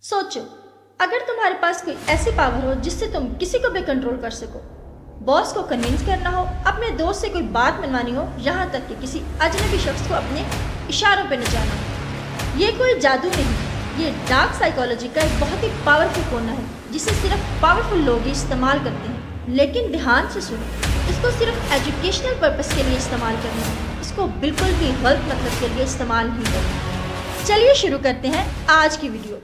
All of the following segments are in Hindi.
सोचो, अगर तुम्हारे पास कोई ऐसी पावर हो जिससे तुम किसी को भी कंट्रोल कर सको, बॉस को कन्विंस करना हो, अपने दोस्त से कोई बात मनवानी हो, यहाँ तक कि किसी अजनबी शख्स को अपने इशारों पे नचाना हो। ये कोई जादू नहीं, ये डार्क साइकोलॉजी का एक बहुत ही पावरफुल कोना है जिसे सिर्फ पावरफुल लोग ही इस्तेमाल करते हैं। लेकिन ध्यान से सुनो, इसको सिर्फ एजुकेशनल पर्पस के लिए इस्तेमाल करना है, इसको बिल्कुल भी गलत मतलब के लिए इस्तेमाल नहीं करना। चलिए शुरू करते हैं आज की वीडियो।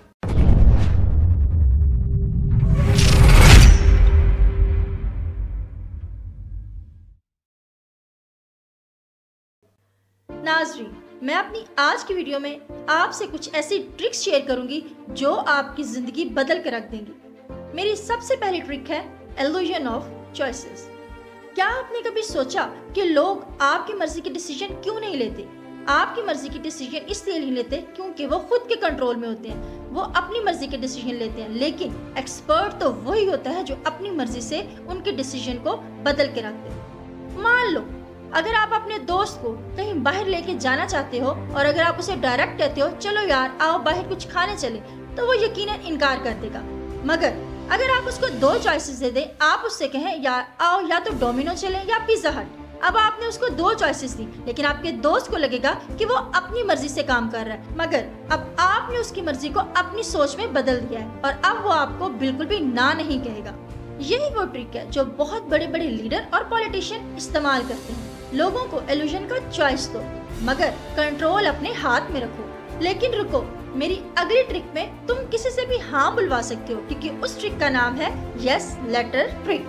नाज़रीन, मैं अपनी आज की वीडियो में आपसे कुछ ऐसी ट्रिक्स शेयर करूंगी जो आपकी ज़िंदगी बदल कर रख देंगी। मेरी सबसे पहली ट्रिक है इल्यूजन ऑफ चॉइसेस। क्या आपने कभी सोचा कि लोग आपकी मर्जी के डिसीजन क्यों नहीं लेते? आपकी मर्जी के डिसीजन इसलिए नहीं लेते क्योंकि वो खुद के कंट्रोल में होते हैं, वो अपनी मर्जी के डिसीजन लेते हैं। लेकिन एक्सपर्ट तो वही होता है जो अपनी मर्जी से उनके डिसीजन को बदल के रखते हैं। मान लो, अगर आप अपने दोस्त को कहीं बाहर लेके जाना चाहते हो और अगर आप उसे डायरेक्ट कहते हो चलो यार आओ बाहर कुछ खाने चले, तो वो यकीनन इनकार कर देगा। मगर अगर आप उसको दो चॉइसेस दे दें, आप उससे कहें यार आओ या तो डोमिनो चले या पिज्जा हट। अब आपने उसको दो चॉइसेस दी, लेकिन आपके दोस्त को लगेगा कि वो अपनी मर्जी से काम कर रहा है, मगर अब आपने उसकी मर्जी को अपनी सोच में बदल दिया है और अब वो आपको बिल्कुल भी ना नहीं कहेगा। यही वो ट्रिक है जो बहुत बड़े बड़े लीडर और पॉलिटिशियन इस्तेमाल करते हैं। लोगों को इल्यूजन का चॉइस दो, मगर कंट्रोल अपने हाथ में रखो। लेकिन रुको, मेरी अगली ट्रिक में तुम किसी से भी हाँ बुलवा सकते हो, क्योंकि उस ट्रिक का नाम है यस लेटर ट्रिक।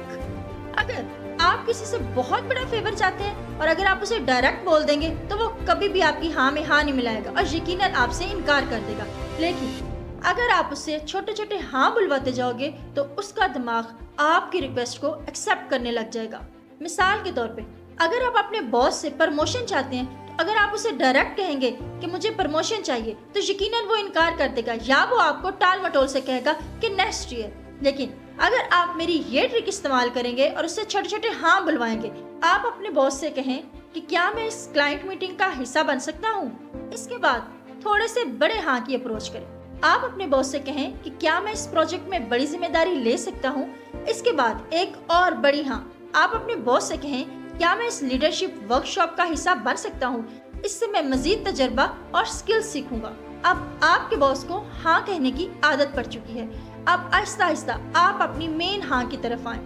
अगर आप किसी से बहुत बड़ा फेवर चाहते हैं और अगर आप उसे डायरेक्ट बोल देंगे तो वो कभी भी आपकी हाँ में हाँ नहीं मिलाएगा और यकीनन आपसे इनकार कर देगा। लेकिन अगर आप उससे छोटे छोटे हाँ बुलवाते जाओगे तो उसका दिमाग आपकी रिक्वेस्ट को एक्सेप्ट करने लग जाएगा। मिसाल के तौर पे, अगर आप अपने बॉस से प्रमोशन चाहते हैं तो अगर आप उसे डायरेक्ट कहेंगे कि मुझे प्रमोशन चाहिए तो यकीनन वो इनकार कर देगा या वो आपको टाल मटोल से कहेगा कि नेक्स्ट ईयर। लेकिन अगर आप मेरी ये ट्रिक इस्तेमाल करेंगे और उससे छोटे छोटे हाँ बुलवाएंगे, आप अपने बॉस से कहें कि क्या मैं इस क्लाइंट मीटिंग का हिस्सा बन सकता हूँ। इसके बाद थोड़े से बड़े हाँ की अप्रोच करें। आप अपने बॉस से कहें कि क्या मैं इस प्रोजेक्ट में बड़ी जिम्मेदारी ले सकता हूँ। इसके बाद एक और बड़ी हाँ। आप अपने बॉस से कहें क्या मैं इस लीडरशिप वर्कशॉप का हिस्सा बन सकता हूँ, इससे मैं मजीद तजर्बा और स्किल्स सीखूंगा। अब आपके बॉस को हाँ कहने की आदत पड़ चुकी है। अब आहिस्ता आहिस्ता आप अपनी मेन हाँ की तरफ आएं।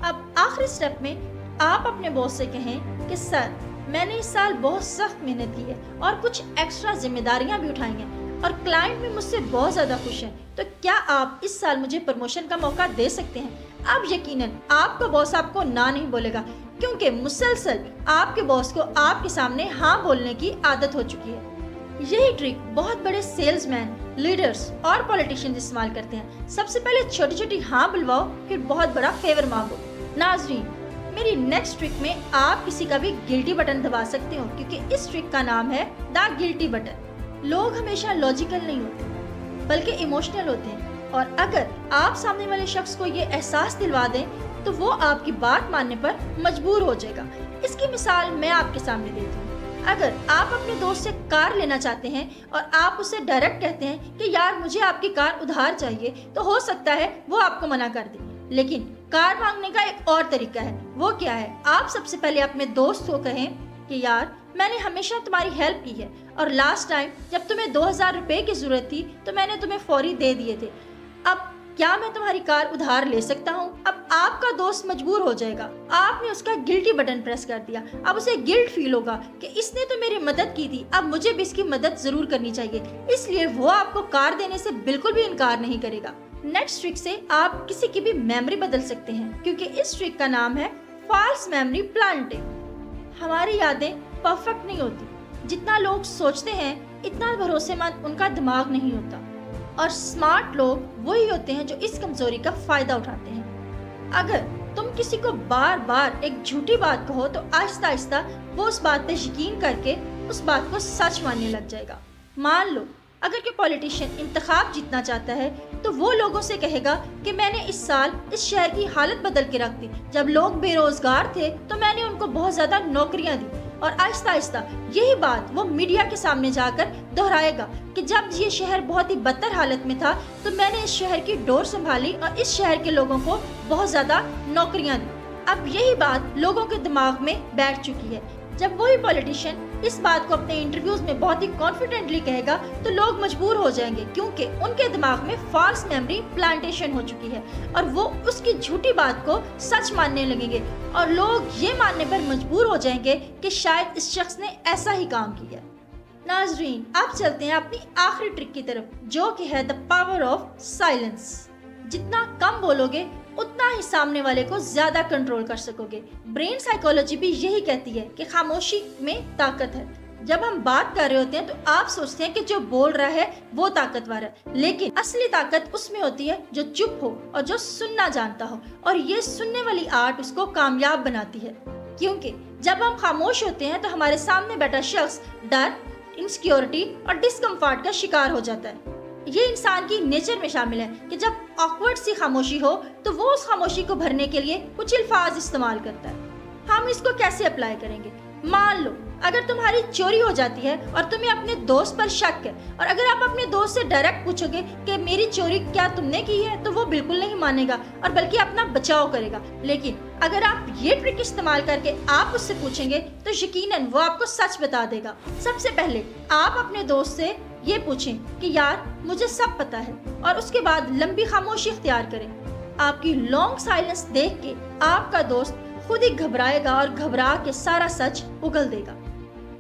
अब आखिरी स्टेप में आप अपने बॉस से कहें कि सर, मैंने इस साल बहुत सख्त मेहनत की है और कुछ एक्स्ट्रा जिम्मेदारियां भी उठाई हैं और क्लाइंट भी मुझसे बहुत ज्यादा खुश हैं, तो क्या आप इस साल मुझे प्रमोशन का मौका दे सकते हैं? अब यकीनन आपका बॉस आपको ना नहीं बोलेगा, क्योंकि मुसलसल आपके बॉस को आपके सामने हाँ बोलने की आदत हो चुकी है। यही ट्रिक बहुत बड़े सेल्समैन, लीडर्स और पॉलिटिशियंस इस्तेमाल करते हैं। सबसे पहले छोटी छोटी हाँ बुलवाओ, फिर बहुत बड़ा फेवर मांगो। नाज़रीन, मेरी नेक्स्ट ट्रिक में आप किसी का भी गिल्टी बटन दबा सकते हो, क्योंकि इस ट्रिक का नाम है द गिल्टी बटन। लोग हमेशा लॉजिकल नहीं होते बल्कि इमोशनल होते हैं, और अगर आप सामने वाले शख्स को ये एहसास दिलवा दें तो वो आपकी बात मानने पर मजबूर हो जाएगा। इसकी मिसाल मैं आपके सामने देती हूँ। अगर आप अपने दोस्त से कार लेना चाहते हैं और आप उससे डायरेक्ट कहते हैं कि यार मुझे आपकी कार उधार चाहिए, तो हो सकता है वो आपको मना कर दे। लेकिन कार मांगने का एक और तरीका है। वो क्या है? आप सबसे पहले अपने दोस्त को कहें कि यार मैंने हमेशा तुम्हारी हेल्प की है और लास्ट टाइम जब तुम्हें 2000 रुपए की जरूरत थी तो मैंने तुम्हें फौरी दे दिए थे। अब क्या मैं तुम्हारी कार उधार ले सकता हूँ? अब आपका दोस्त मजबूर हो जाएगा। आपने उसका गिल्टी बटन प्रेस कर दिया। अब उसे गिल्ट फील होगा कि इसने तो मेरी मदद की थी, अब मुझे भी इसकी मदद जरूर करनी चाहिए, इसलिए वो आपको कार देने से बिल्कुल भी इनकार नहीं करेगा। नेक्स्ट ट्रिक से आप किसी की भी मेमोरी बदल सकते हैं, क्योंकि इस ट्रिक का नाम है फॉल्स मेमोरी प्लांटिंग। हमारी यादें परफेक्ट नहीं होती। जितना लोग सोचते हैं इतना भरोसेमंद उनका दिमाग नहीं होता, और स्मार्ट लोग वही होते हैं जो इस कमजोरी का फायदा उठाते हैं। अगर तुम किसी को बार बार एक झूठी बात कहो तो आहिस्ता आहिस्ता वो उस बात पे यकीन करके उस बात को सच मानने लग जाएगा। मान लो, अगर कोई पॉलिटिशियन इंतखाब जीतना चाहता है तो वो लोगों से कहेगा कि मैंने इस साल इस शहर की हालत बदल के रख दी। जब लोग बेरोजगार थे तो मैंने उनको बहुत ज्यादा नौकरियां दी। और आहिस्ता आहिस्ता यही बात वो मीडिया के सामने जाकर दोहराएगा कि जब ये शहर बहुत ही बदतर हालत में था तो मैंने इस शहर की डोर संभाली और इस शहर के लोगों को बहुत ज्यादा नौकरियां दी। अब यही बात लोगों के दिमाग में बैठ चुकी है। जब वही पॉलिटिशियन इस बात को अपने इंटरव्यूज में बहुत ही कॉन्फिडेंटली कहेगा तो लोग मजबूर हो जाएंगे, क्योंकि उनके दिमाग में फॉल्स मेमोरी प्लांटेशन हो चुकी है और वो उसकी झूठी बात को सच मानने लगेंगे और लोग ये मानने पर मजबूर हो जाएंगे कि शायद इस शख्स ने ऐसा ही काम किया। नाजरीन, अब चलते हैं अपनी आखिरी ट्रिक की तरफ, जो कि है द पावर ऑफ साइलेंस। जितना कम बोलोगे उतना ही सामने वाले को ज्यादा कंट्रोल कर सकोगे। ब्रेन साइकोलॉजी भी यही कहती है कि खामोशी में ताकत है। जब हम बात कर रहे होते हैं तो आप सोचते हैं कि जो बोल रहा है वो ताकतवर है, लेकिन असली ताकत उसमें होती है जो चुप हो और जो सुनना जानता हो, और ये सुनने वाली आर्ट उसको कामयाब बनाती है। क्योंकि जब हम खामोश होते हैं तो हमारे सामने बैठा शख्स डर, इनसिक्योरिटी और डिस्कम्फर्ट का शिकार हो जाता है। ये इंसान की नेचर में शामिल है कि जब ऑकवर्ड सी खामोशी हो तो वो उस खामोशी को भरने के लिए कुछ अल्फाज इस्तेमाल करता है। हम इसको कैसे अप्लाई करेंगे? मान लो अगर तुम्हारी चोरी हो जाती है और तुम्हें अपने दोस्त पर शक है, और अगर आप अपने दोस्त से डायरेक्ट पूछोगे कि मेरी चोरी क्या तुमने की है, तो वो बिल्कुल नहीं मानेगा और बल्कि अपना बचाव करेगा। लेकिन अगर आप ये ट्रिक इस्तेमाल करके आप उससे पूछेंगे तो यकीनन वो आपको सच बता देगा। सबसे पहले आप अपने दोस्त से ये पूछें कि यार मुझे सब पता है, और उसके बाद लंबी खामोशी इख्तियार करें। आपकी लॉन्ग साइलेंस देख के आपका दोस्त खुद ही घबराएगा और घबरा के सारा सच उगल देगा।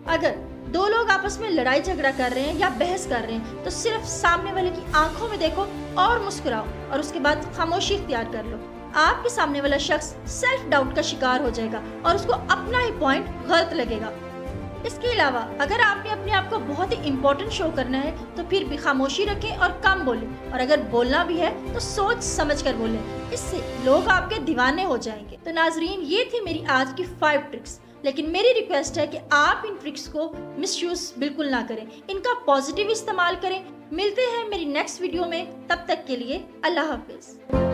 अगर दो लोग आपस में लड़ाई झगड़ा कर रहे हैं या बहस कर रहे हैं तो सिर्फ सामने वाले की आंखों में देखो और मुस्कुराओ, और उसके बाद खामोशी इख्तियार कर लो। आपके सामने वाला शख्स सेल्फ डाउट का शिकार हो जाएगा और उसको अपना ही पॉइंट गलत लगेगा। इसके अलावा अगर आपने अपने आप को बहुत ही इम्पोर्टेंट शो करना है तो फिर भी खामोशी रखें और कम बोलें, और अगर बोलना भी है तो सोच समझ कर बोलें। इससे लोग आपके दीवाने हो जाएंगे। तो नाजरीन, ये थी मेरी आज की 5 ट्रिक्स, लेकिन मेरी रिक्वेस्ट है कि आप इन ट्रिक्स को मिसयूज बिल्कुल ना करें, इनका पॉजिटिव इस्तेमाल करें। मिलते हैं मेरी नेक्स्ट वीडियो में, तब तक के लिए अल्लाह हाफिज।